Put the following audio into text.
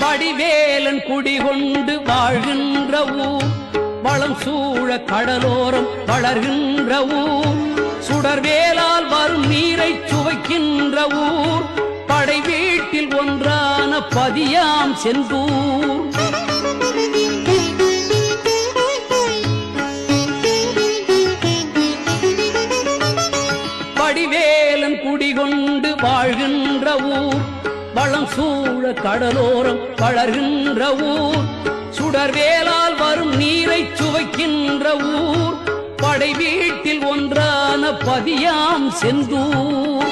வடிவேலன் குடிகொண்டு வாழ்கின்ற ஊர், வளம் சூழ கடலோரம் வளர்கின்ற ஊர், சுடர்வேலால் வரும் நீரை சுவைக்கின்ற ஊர், படை வீட்டில் ஒன்றான பதியாம் செந்தூர். வடிவேலன் குடிகொண்டு வாழ்கின்ற ஊர், வளம் சூழ கடலோரம் வளர்கின்ற ஊர், சுடர்வேலால் வரும் நீரை சுவைக்கின்ற ஊர், படை வீட்டில் ஒன்றான பதியாம் செந்தூர்.